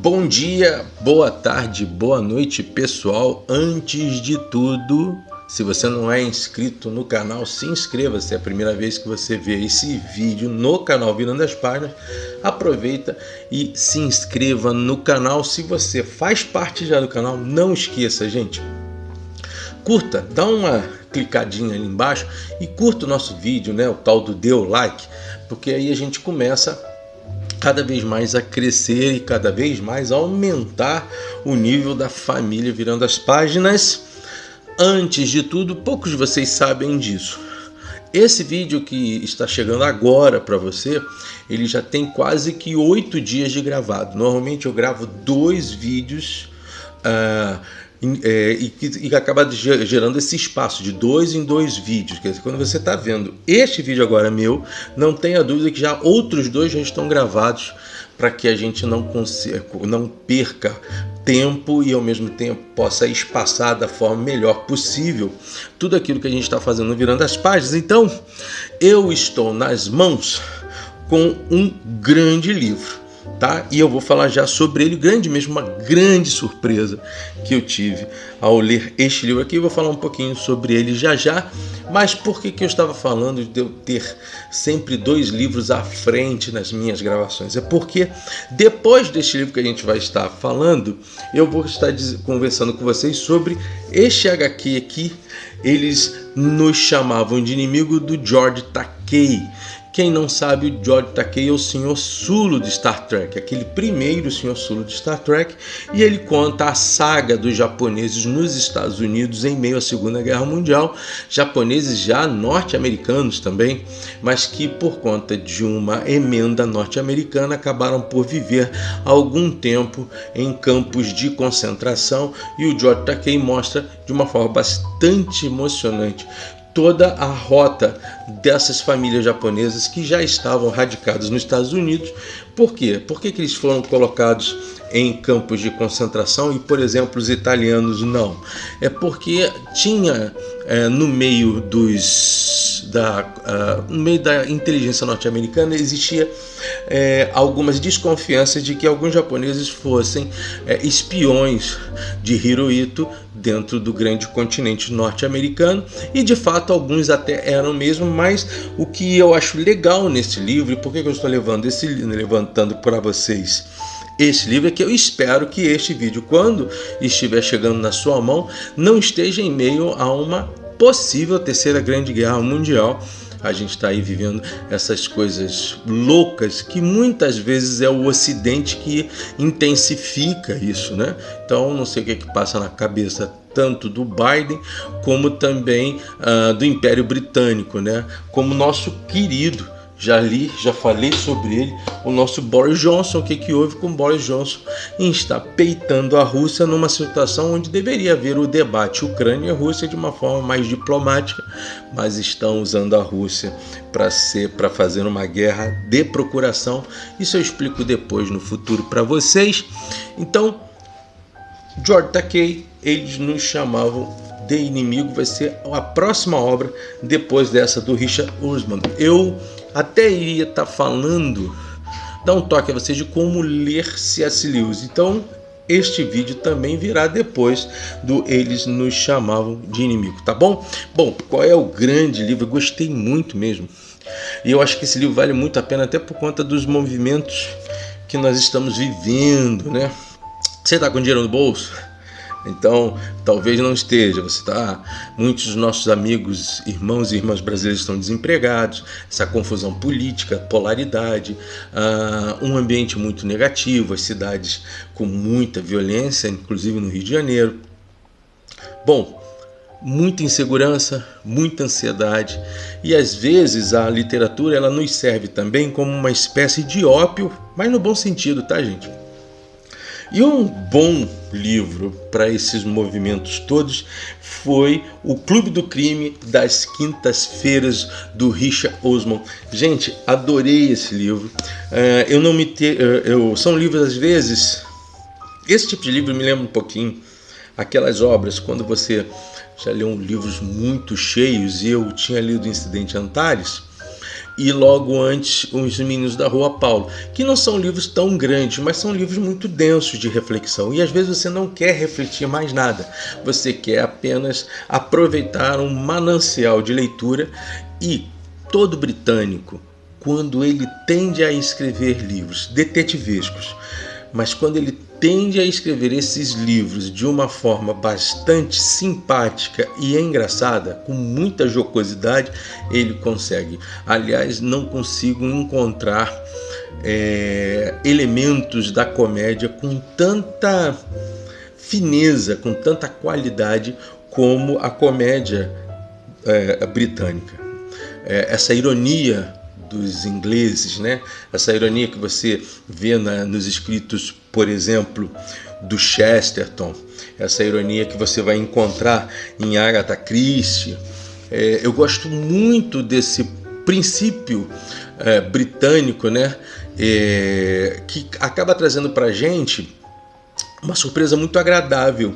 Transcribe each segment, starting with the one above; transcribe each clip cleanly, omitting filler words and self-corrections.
Bom dia, boa tarde, boa noite, pessoal. Antes de tudo, se você não é inscrito no canal, se inscreva. Se é a primeira vez que você vê esse vídeo no canal Virando as Páginas, aproveita e se inscreva no canal. Se você faz parte já do canal, não esqueça, gente, curta, dá uma clicadinha ali embaixo e curta o nosso vídeo, né? O tal do dê o like, porque aí a gente começa cada vez mais a crescer e cada vez mais a aumentar o nível da família Virando as Páginas. Antes de tudo, poucos de vocês sabem disso. Esse vídeo que está chegando agora para você, ele já tem quase que 8 dias de gravado. Normalmente eu gravo 2 vídeos e acaba gerando esse espaço de 2 em 2 vídeos. Quer dizer, quando você está vendo este vídeo agora meu, não tenha dúvida que já outros 2 já estão gravados, para que a gente não perca tempo e ao mesmo tempo possa espaçar da forma melhor possível tudo aquilo que a gente está fazendo Virando as Páginas. Então eu estou nas mãos com um grande livro, tá? E eu vou falar já sobre ele, grande mesmo, uma grande surpresa que eu tive ao ler este livro aqui. Eu vou falar um pouquinho sobre ele já. Mas por que eu estava falando de eu ter sempre 2 livros à frente nas minhas gravações? É porque depois deste livro que a gente vai estar falando, eu vou estar conversando com vocês sobre este HQ aqui. Eles nos chamavam de inimigo, do George Takei. Quem não sabe, o George Takei é o Sr. Sulu de Star Trek, aquele primeiro Sr. Sulu de Star Trek, e ele conta a saga dos japoneses nos Estados Unidos em meio à Segunda Guerra Mundial, japoneses já norte-americanos também, mas que por conta de uma emenda norte-americana acabaram por viver algum tempo em campos de concentração, e o George Takei mostra de uma forma bastante emocionante toda a rota dessas famílias japonesas que já estavam radicadas nos Estados Unidos. Por quê? Por que eles foram colocados em campos de concentração e, por exemplo, os italianos não? É porque tinha no meio da inteligência norte-americana existia algumas desconfianças de que alguns japoneses fossem espiões de Hirohito dentro do grande continente norte-americano, e de fato alguns até eram mesmo. Mas o que eu acho legal nesse livro, e por que eu estou levantando para vocês esse livro, é que eu espero que este vídeo, quando estiver chegando na sua mão, não esteja em meio a uma possível terceira grande guerra mundial. A gente está aí vivendo essas coisas loucas que muitas vezes é o Ocidente que intensifica isso, né? Então não sei o que passa na cabeça tanto do Biden como também do Império Britânico, né? Como nosso querido, já falei sobre ele, o nosso Boris Johnson. O que houve com Boris Johnson em estar peitando a Rússia numa situação onde deveria haver o debate Ucrânia e Rússia de uma forma mais diplomática, mas estão usando a Rússia para fazer uma guerra de procuração. Isso eu explico depois no futuro para vocês. Então, George Takei, eles nos chamavam de inimigo, vai ser a próxima obra depois dessa do Richard Osman. Eu até iria estar falando, dar um toque a vocês de como ler C.S. Lewis. Então este vídeo também virá depois do Eles Nos Chamavam de Inimigo, tá bom? Bom, qual é o grande livro? Eu gostei muito mesmo, e eu acho que esse livro vale muito a pena, até por conta dos movimentos que nós estamos vivendo, né? Você está com dinheiro no bolso? Então, talvez não esteja. Muitos dos nossos amigos, irmãos e irmãs brasileiros estão desempregados, essa confusão política, polaridade, um ambiente muito negativo, as cidades com muita violência, inclusive no Rio de Janeiro. Bom, muita insegurança, muita ansiedade, e às vezes a literatura ela nos serve também como uma espécie de ópio, mas no bom sentido, tá, gente? E um bom livro para esses movimentos todos foi O Clube do Crime das Quintas-Feiras, do Richard Osman. Gente, adorei esse livro. São livros, às vezes, esse tipo de livro me lembra um pouquinho aquelas obras, quando você já leu livros muito cheios, e eu tinha lido Incidente Antares, e logo antes Os Meninos da Rua Paulo, que não são livros tão grandes, mas são livros muito densos de reflexão, e às vezes você não quer refletir mais nada, você quer apenas aproveitar um manancial de leitura. E todo britânico, quando ele tende a escrever livros detetivescos, mas quando ele tende a escrever esses livros de uma forma bastante simpática e engraçada, com muita jocosidade, ele consegue. Aliás, não consigo encontrar elementos da comédia com tanta fineza, com tanta qualidade como a comédia britânica. Essa ironia dos ingleses, né? Essa ironia que você vê nos escritos, por exemplo, do Chesterton, essa ironia que você vai encontrar em Agatha Christie. Eu gosto muito desse princípio britânico, né? Que acaba trazendo para a gente uma surpresa muito agradável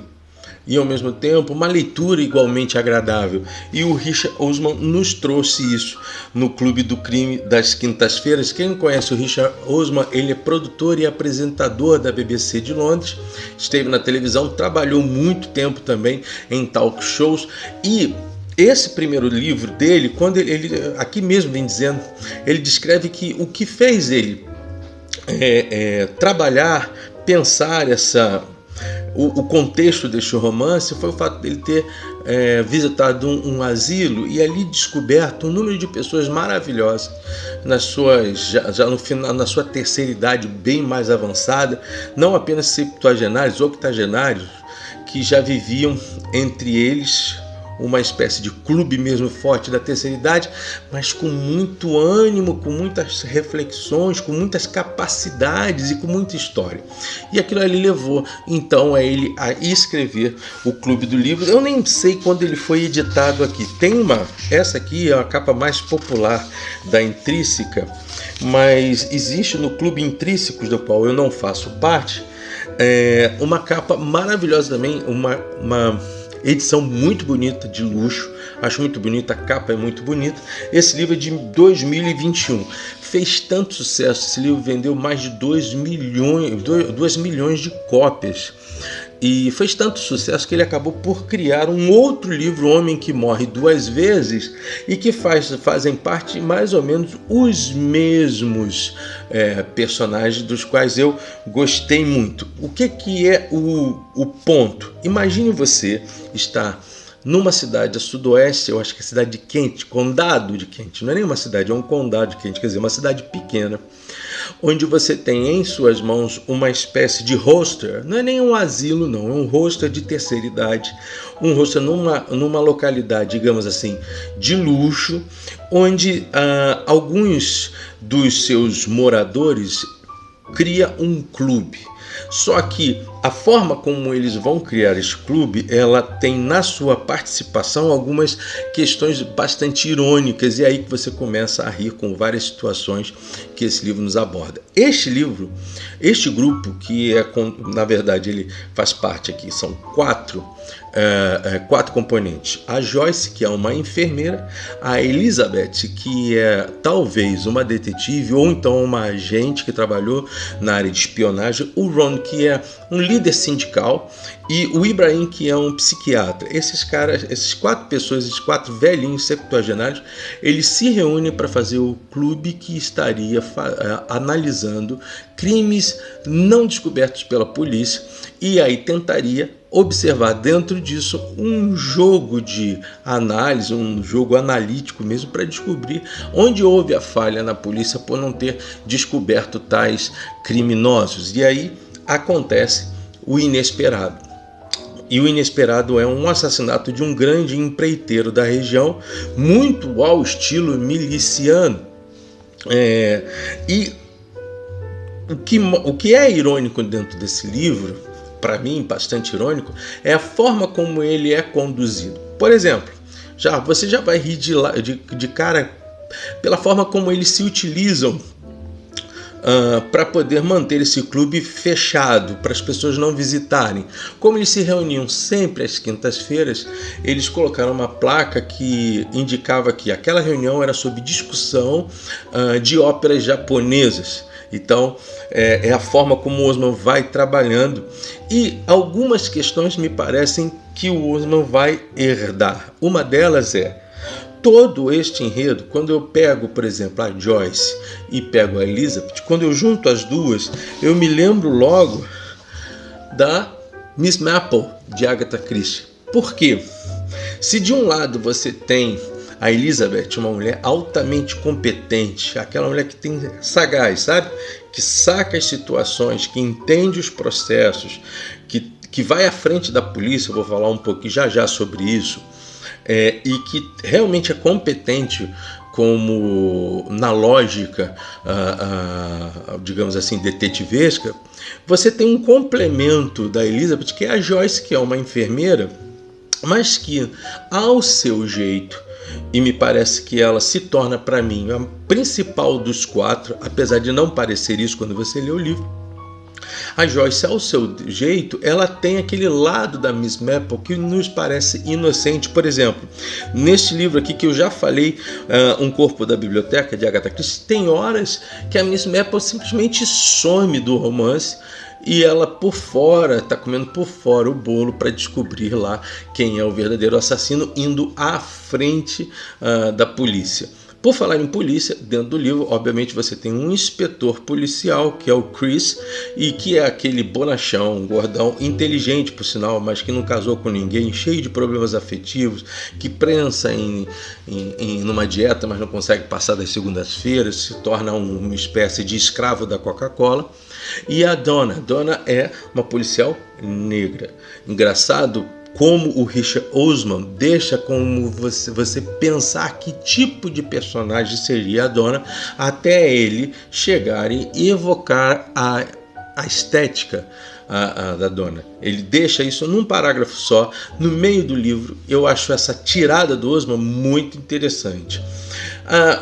e ao mesmo tempo uma leitura igualmente agradável. E o Richard Osman nos trouxe isso no Clube do Crime das quintas-feiras. Quem não conhece o Richard Osman, ele é produtor e apresentador da BBC de Londres, esteve na televisão, trabalhou muito tempo também em talk shows. E esse primeiro livro dele, quando ele aqui mesmo vem dizendo, ele descreve que o que fez ele trabalhar, pensar o contexto deste romance foi o fato dele ter visitado um asilo e ali descoberto um número de pessoas maravilhosas já no final, na sua terceira idade bem mais avançada, não apenas septuagenários, octogenários, que já viviam entre eles uma espécie de clube mesmo forte da terceira idade, mas com muito ânimo, com muitas reflexões, com muitas capacidades e com muita história. E aquilo ali levou então a ele a escrever o Clube do Livro. Eu nem sei quando ele foi editado aqui. Essa aqui é a capa mais popular da Intrínseca, mas existe no Clube Intrínsecos, do qual eu não faço parte, uma capa maravilhosa também, uma edição muito bonita, de luxo, acho muito bonita, a capa é muito bonita. Esse livro é de 2021, fez tanto sucesso, esse livro vendeu mais de 2 milhões de cópias, e fez tanto sucesso que ele acabou por criar um outro livro, O Homem que Morre Duas Vezes, e que fazem parte mais ou menos os mesmos personagens, dos quais eu gostei muito. O que é o ponto? Imagine você estar numa cidade a sudoeste, eu acho que é a cidade de Kent, condado de Kent, não é nem uma cidade, é um condado de Kent, quer dizer, uma cidade pequena, onde você tem em suas mãos uma espécie de hostel, não é nem um asilo não, é um hostel de terceira idade, um hostel numa localidade, digamos assim, de luxo, onde alguns dos seus moradores criam um clube. Só que a forma como eles vão criar esse clube, ela tem na sua participação algumas questões bastante irônicas, e é aí que você começa a rir com várias situações que esse livro nos aborda. Este grupo, que na verdade ele faz parte aqui, são quatro componentes. A Joyce, que é uma enfermeira, a Elizabeth, que é talvez uma detetive ou então uma agente que trabalhou na área de espionagem, o Ron, que é um líder sindical, e o Ibrahim, que é um psiquiatra. Esses quatro pessoas, esses quatro velhinhos septuagenários, eles se reúnem para fazer o clube que estaria analisando crimes não descobertos pela polícia, e aí tentaria observar dentro disso um jogo de análise, um jogo analítico mesmo, para descobrir onde houve a falha na polícia por não ter descoberto tais criminosos. E aí acontece o inesperado. E o inesperado é um assassinato de um grande empreiteiro da região, muito ao estilo miliciano. E o que é irônico dentro desse livro, para mim bastante irônico, é a forma como ele é conduzido. Por exemplo, você já vai rir de cara pela forma como eles se utilizam para poder manter esse clube fechado, para as pessoas não visitarem. Como eles se reuniam sempre às quintas-feiras, eles colocaram uma placa que indicava que aquela reunião era sobre discussão de óperas japonesas. Então, é a forma como o Osman vai trabalhando, e algumas questões me parecem que o Osman vai herdar. Uma delas é todo este enredo. Quando eu pego, por exemplo, a Joyce e pego a Elizabeth, quando eu junto as duas, eu me lembro logo da Miss Marple, de Agatha Christie. Por quê? Se de um lado você tem a Elizabeth, uma mulher altamente competente, aquela mulher que tem sagaz, sabe? Que saca as situações, que entende os processos, que vai à frente da polícia, eu vou falar um pouquinho já sobre isso, e que realmente é competente como na lógica, digamos assim, detetivesca. Você tem um complemento da Elizabeth, que é a Joyce, que é uma enfermeira, mas que, ao seu jeito, e me parece que ela se torna para mim a principal dos quatro, apesar de não parecer isso quando você lê o livro, a Joyce, ao seu jeito, ela tem aquele lado da Miss Marple que nos parece inocente. Por exemplo, neste livro aqui que eu já falei, Um Corpo da Biblioteca, de Agatha Christie, tem horas que a Miss Marple simplesmente some do romance e ela por fora, está comendo por fora o bolo para descobrir lá quem é o verdadeiro assassino, indo à frente da polícia. Por falar em polícia, dentro do livro, obviamente você tem um inspetor policial, que é o Chris, e que é aquele bonachão, um gordão, inteligente por sinal, mas que não casou com ninguém, cheio de problemas afetivos, que prensa numa dieta, mas não consegue passar das segundas-feiras, se torna uma espécie de escravo da Coca-Cola. E a Donna é uma policial negra. Engraçado como o Richard Osman deixa como você pensar que tipo de personagem seria a Donna, até ele chegar e evocar a estética da Donna. Ele deixa isso num parágrafo só, no meio do livro. Eu acho essa tirada do Osman muito interessante.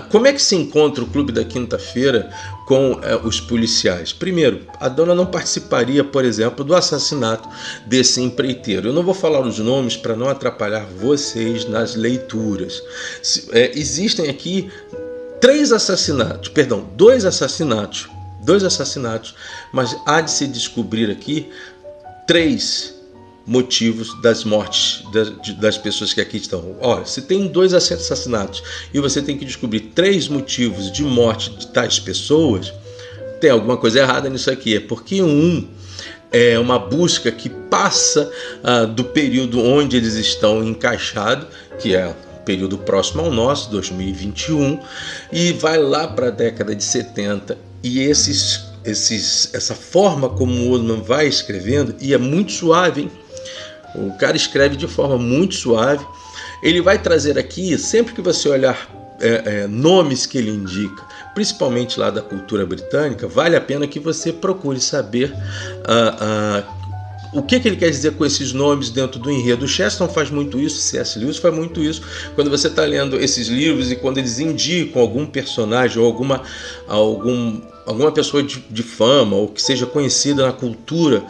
Como é que se encontra o Clube da Quinta-feira com os policiais? Primeiro, a Donna não participaria, por exemplo, do assassinato desse empreiteiro. Eu não vou falar os nomes para não atrapalhar vocês nas leituras. Existem aqui dois assassinatos, mas há de se descobrir aqui 3 motivos das mortes das pessoas que aqui estão. Olha, se tem 2 assassinatos e você tem que descobrir 3 motivos de morte de tais pessoas, tem alguma coisa errada nisso aqui. É porque é uma busca que passa do período onde eles estão encaixados, que é o período próximo ao nosso, 2021, e vai lá para a década de 70, e essa forma como o Osman vai escrevendo, e é muito suave, hein? O cara escreve de forma muito suave. Ele vai trazer aqui, sempre que você olhar nomes que ele indica, principalmente lá da cultura britânica, vale a pena que você procure saber o que ele quer dizer com esses nomes dentro do enredo. O Chesterton faz muito isso, C.S. Lewis faz muito isso. Quando você está lendo esses livros e quando eles indicam algum personagem ou alguma pessoa de fama ou que seja conhecida na cultura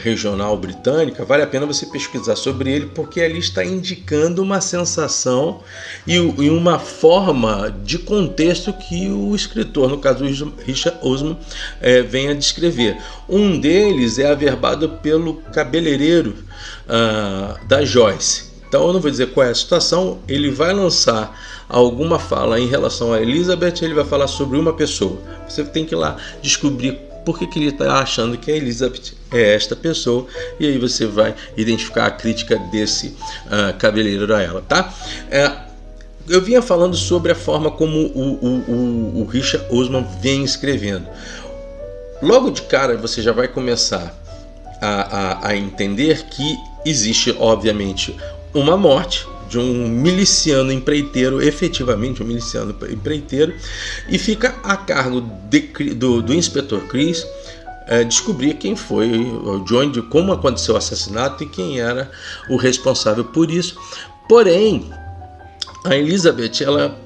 regional britânica, vale a pena você pesquisar sobre ele, porque ali está indicando uma sensação e uma forma de contexto que o escritor, no caso Richard Osman, vem a descrever. Um deles é averbado pelo cabeleireiro da Joyce. Então eu não vou dizer qual é a situação. Ele vai lançar alguma fala em relação a Elizabeth, ele vai falar sobre uma pessoa. Você tem que ir lá descobrir por que ele está achando que a Elizabeth é esta pessoa, e aí você vai identificar a crítica desse cabeleireiro a ela, tá? Eu vinha falando sobre a forma como o Richard Osman vem escrevendo. Logo de cara você já vai começar a entender que existe, obviamente, uma morte de um miliciano empreiteiro, efetivamente um miliciano empreiteiro, e fica a cargo do inspetor Chris descobrir quem foi, como aconteceu o assassinato e quem era o responsável por isso. Porém, a Elizabeth, ela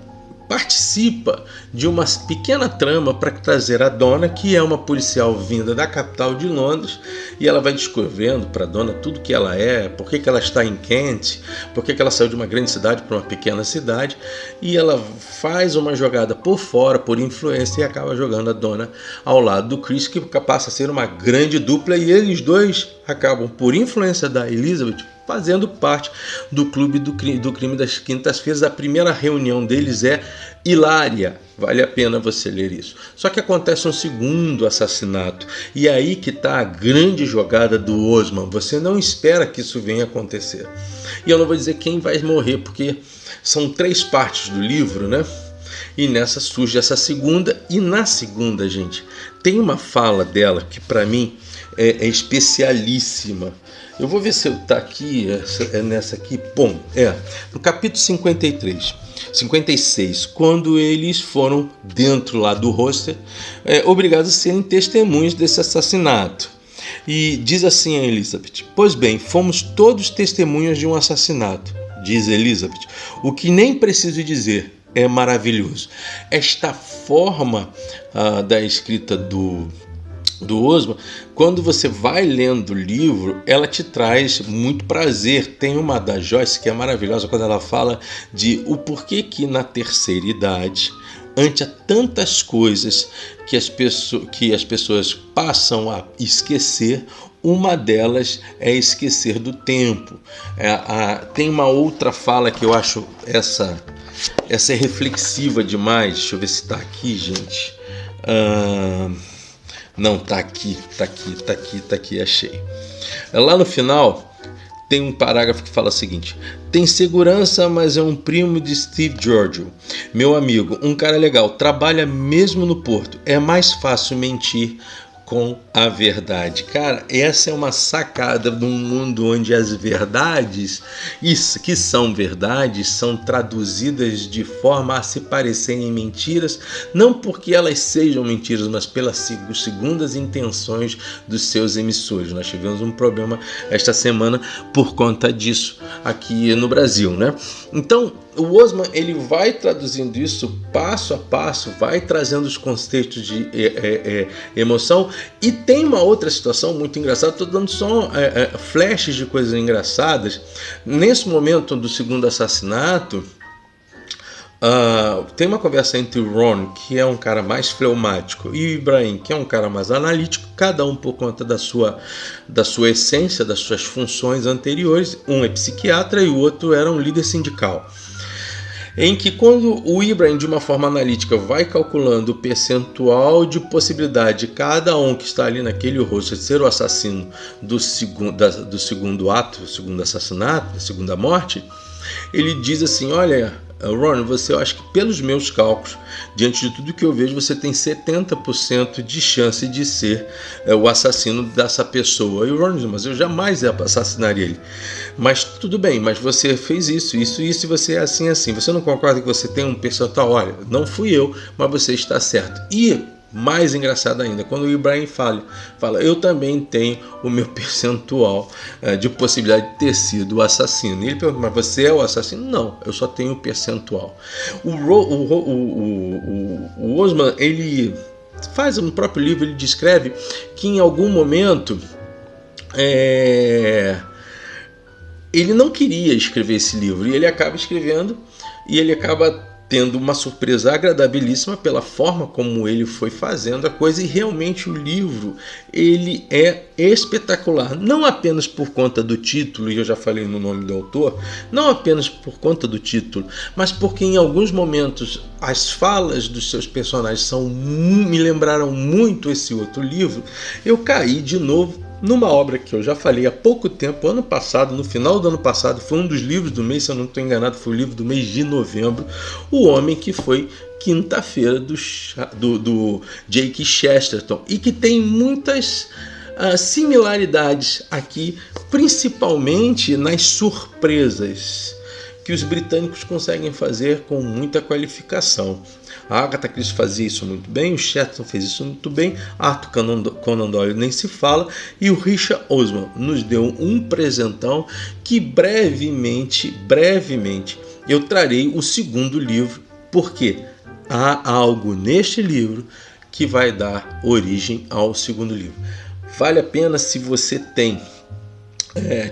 participa de uma pequena trama para trazer a Donna, que é uma policial vinda da capital de Londres, e ela vai descrevendo para a Donna tudo que ela é, por que ela está em Kent, por que ela saiu de uma grande cidade para uma pequena cidade, e ela faz uma jogada por fora, por influência, e acaba jogando a Donna ao lado do Chris, que passa a ser uma grande dupla, e eles dois acabam, por influência da Elizabeth, fazendo parte do Clube do Crime das Quintas-Feiras. A primeira reunião deles é hilária, vale a pena você ler isso. Só que acontece um segundo assassinato, e é aí que está a grande jogada do Osman. Você não espera que isso venha acontecer. E eu não vou dizer quem vai morrer, porque são 3 partes do livro, né? E nessa surge essa segunda, e na segunda, gente, tem uma fala dela que para mim é especialíssima. Eu vou ver se está aqui, é nessa aqui. Bom, no capítulo 56, quando eles foram dentro lá do hostel, obrigados a serem testemunhas desse assassinato. E diz assim a Elizabeth: pois bem, fomos todos testemunhas de um assassinato, diz Elizabeth, o que nem preciso dizer, é maravilhoso. Esta forma da escrita do Osman, quando você vai lendo o livro, ela te traz muito prazer. Tem uma da Joyce que é maravilhosa, quando ela fala de o porquê que na terceira idade, ante a tantas coisas que as pessoas passam a esquecer, uma delas é esquecer do tempo. Tem uma outra fala que eu acho essa é reflexiva demais. Deixa eu ver se está aqui, gente. Não, tá aqui, achei. Lá no final tem um parágrafo que fala o seguinte: tem segurança, mas é um primo de Steve Giorgio, meu amigo, um cara legal, trabalha mesmo no porto, é mais fácil mentir com a verdade. Cara, essa é uma sacada num mundo onde as verdades, que são verdades, são traduzidas de forma a se parecerem mentiras, não porque elas sejam mentiras, mas pelas segundas intenções dos seus emissores. Nós tivemos um problema esta semana por conta disso aqui no Brasil, né? Então, o Osman, ele vai traduzindo isso passo a passo, vai trazendo os conceitos de emoção. E tem uma outra situação muito engraçada, estou dando só flashes de coisas engraçadas. Nesse momento do segundo assassinato, tem uma conversa entre o Ron, que é um cara mais fleumático, e o Ibrahim, que é um cara mais analítico, cada um por conta da sua essência, das suas funções anteriores. Um é psiquiatra e o outro era um líder sindical. Em que, quando o Ibrahim, de uma forma analítica, vai calculando o percentual de possibilidade de cada um que está ali naquele rosto de ser o assassino do segundo ato, do segundo assassinato, da segunda morte, ele diz assim: olha, Ron, eu acho que pelos meus cálculos, diante de tudo que eu vejo, você tem 70% de chance de ser o assassino dessa pessoa. E o Ron diz: mas eu jamais assassinaria ele. Mas tudo bem, mas você fez isso, e você é assim. Você não concorda que você tem um percentual? Olha, não fui eu, mas você está certo. E mais engraçado ainda, quando o Ibrahim fala, eu também tenho o meu percentual de possibilidade de ter sido o assassino. E ele pergunta: mas você é o assassino? Não, eu só tenho o percentual. O Osman, ele faz no próprio livro, ele descreve que em algum momento ele não queria escrever esse livro, e ele acaba escrevendo, e ele acaba tendo uma surpresa agradabilíssima pela forma como ele foi fazendo a coisa. E realmente o livro, ele é espetacular, não apenas por conta do título, e eu já falei no nome do autor, não apenas por conta do título, mas porque em alguns momentos as falas dos seus personagens me lembraram muito esse outro livro. Eu caí de novo numa obra que eu já falei há pouco tempo, ano passado, no final do ano passado, foi um dos livros do mês, se eu não estou enganado, foi o livro do mês de novembro, O Homem que Foi Quinta-feira, do J.K. Chesterton, e que tem muitas similaridades aqui, principalmente nas surpresas que os britânicos conseguem fazer com muita qualificação. A Agatha Christie fazia isso muito bem, o Chesterton fez isso muito bem, Arthur Conan Doyle nem se fala, e o Richard Osman nos deu um presentão que brevemente eu trarei o segundo livro Porque há algo neste livro que vai dar origem ao segundo livro. Vale a pena, se você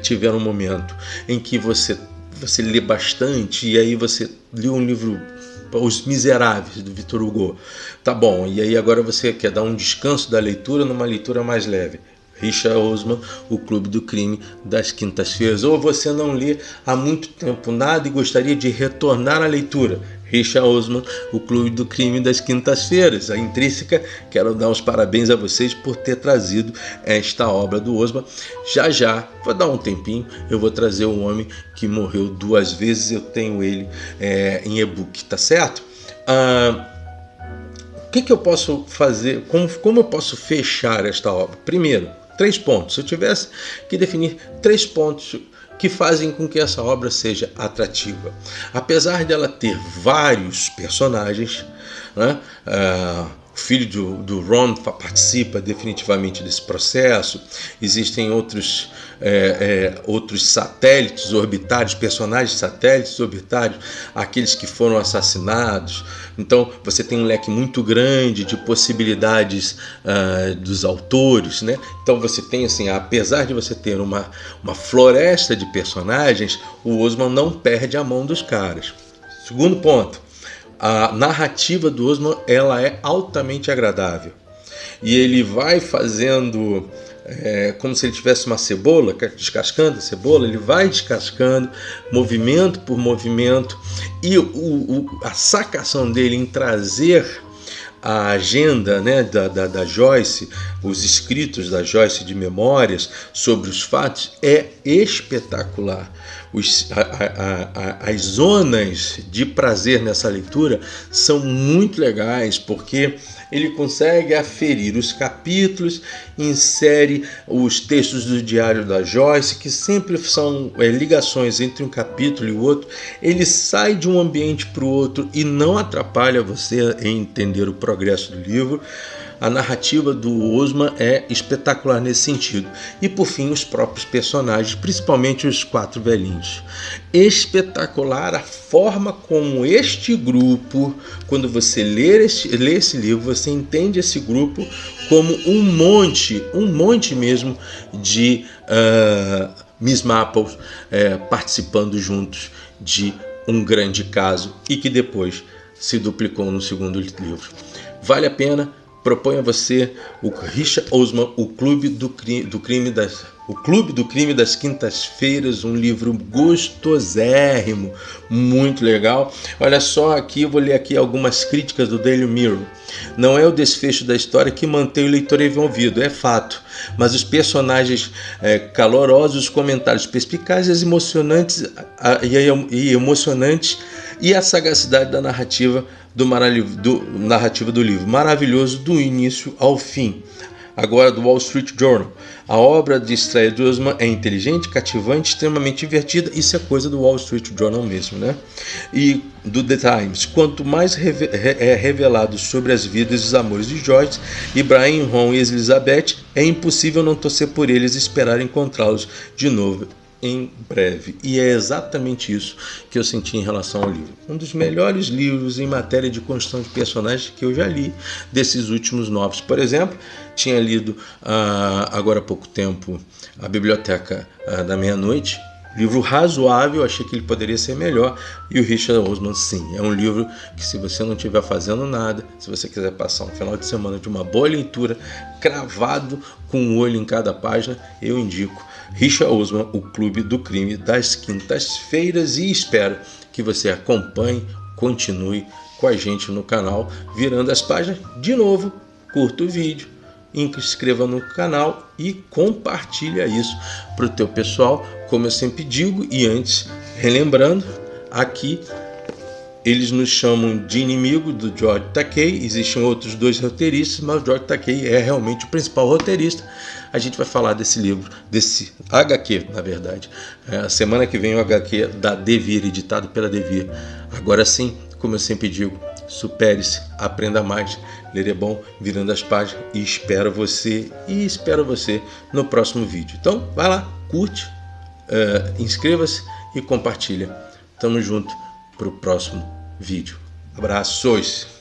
tiver um momento em que você lê bastante, e aí você lê um livro, Os Miseráveis, do Victor Hugo, tá bom, e aí agora você quer dar um descanso da leitura numa leitura mais leve. Richard Osman, O Clube do Crime das Quintas-Feiras. Ou você não lê há muito tempo nada e gostaria de retornar à leitura. Richard Osman, O Clube do Crime das Quintas-Feiras. A Intrínseca, quero dar os parabéns a vocês por ter trazido esta obra do Osman. Já, vou dar um tempinho, eu vou trazer O Homem que Morreu 2 vezes. Eu tenho ele em e-book, tá certo? O que eu posso fazer? Como eu posso fechar esta obra? Primeiro, 3 pontos. Se eu tivesse que definir 3 pontos que fazem com que essa obra seja atrativa. Apesar dela ter vários personagens, né? O filho do Ron participa definitivamente desse processo. Existem outros satélites orbitários, personagens satélites orbitários, aqueles que foram assassinados. Então você tem um leque muito grande de possibilidades dos autores, né? Então você tem, assim, apesar de você ter uma floresta de personagens, o Osman não perde a mão dos caras. Segundo ponto, a narrativa do Osman, ela é altamente agradável. E ele vai fazendo como se ele tivesse uma cebola, descascando a cebola, ele vai descascando movimento por movimento, e a sacação dele em trazer a agenda, né, da Joyce, os escritos da Joyce de memórias sobre os fatos, é espetacular. As zonas de prazer nessa leitura são muito legais, porque ele consegue aferir os capítulos, insere os textos do diário da Joyce, que sempre são ligações entre um capítulo e o outro. Ele sai de um ambiente para o outro e não atrapalha você em entender o progresso do livro. A narrativa do Osman é espetacular nesse sentido. E por fim, os próprios personagens, principalmente os 4 velhinhos. Espetacular a forma como este grupo, quando você lê esse livro, você entende esse grupo como um monte mesmo de Miss Marple participando juntos de um grande caso, e que depois se duplicou no segundo livro. Vale a pena. Proponho a você o Richard Osman, O Clube do Crime das Quintas-Feiras, um livro gostosérrimo, muito legal. Olha só, aqui eu vou ler aqui algumas críticas do Daily Mirror. Não é o desfecho da história que mantém o leitor envolvido, é fato, mas os personagens calorosos, os comentários perspicazes, emocionantes e a sagacidade da narrativa do livro, maravilhoso do início ao fim. Agora, do Wall Street Journal. A obra de estreia de Osman é inteligente, cativante, extremamente divertida. Isso é coisa do Wall Street Journal mesmo, né? E do The Times. Quanto mais é revelado sobre as vidas e os amores de Joyce, Ibrahim, Ron e Elizabeth, é impossível não torcer por eles e esperar encontrá-los de novo em breve. E é exatamente isso que eu senti em relação ao livro. Um dos melhores livros em matéria de construção de personagens que eu já li desses últimos novos. Por exemplo, tinha lido agora há pouco tempo A Biblioteca da Meia-Noite. Livro razoável, achei que ele poderia ser melhor. E o Richard Osman, sim, é um livro que, se você não estiver fazendo nada, se você quiser passar um final de semana de uma boa leitura, cravado com um olho em cada página, eu indico Richard Osman, O Clube do Crime das Quintas-Feiras, e espero que você acompanhe, continue com a gente no canal, virando as páginas. De novo, curta o vídeo, inscreva no canal e compartilha isso para o teu pessoal, como eu sempre digo. E antes, relembrando, aqui eles nos chamam de inimigo do George Takei. Existem outros 2 roteiristas, mas o George Takei é realmente o principal roteirista. A gente vai falar desse livro, desse HQ, na verdade. A semana que vem o HQ da Devir, editado pela Devir. Agora sim, como eu sempre digo, supere-se, aprenda mais, ler é bom, virando as páginas, e espero você no próximo vídeo. Então, vai lá, curte, inscreva-se e compartilha. Tamo junto para o próximo vídeo. Abraços!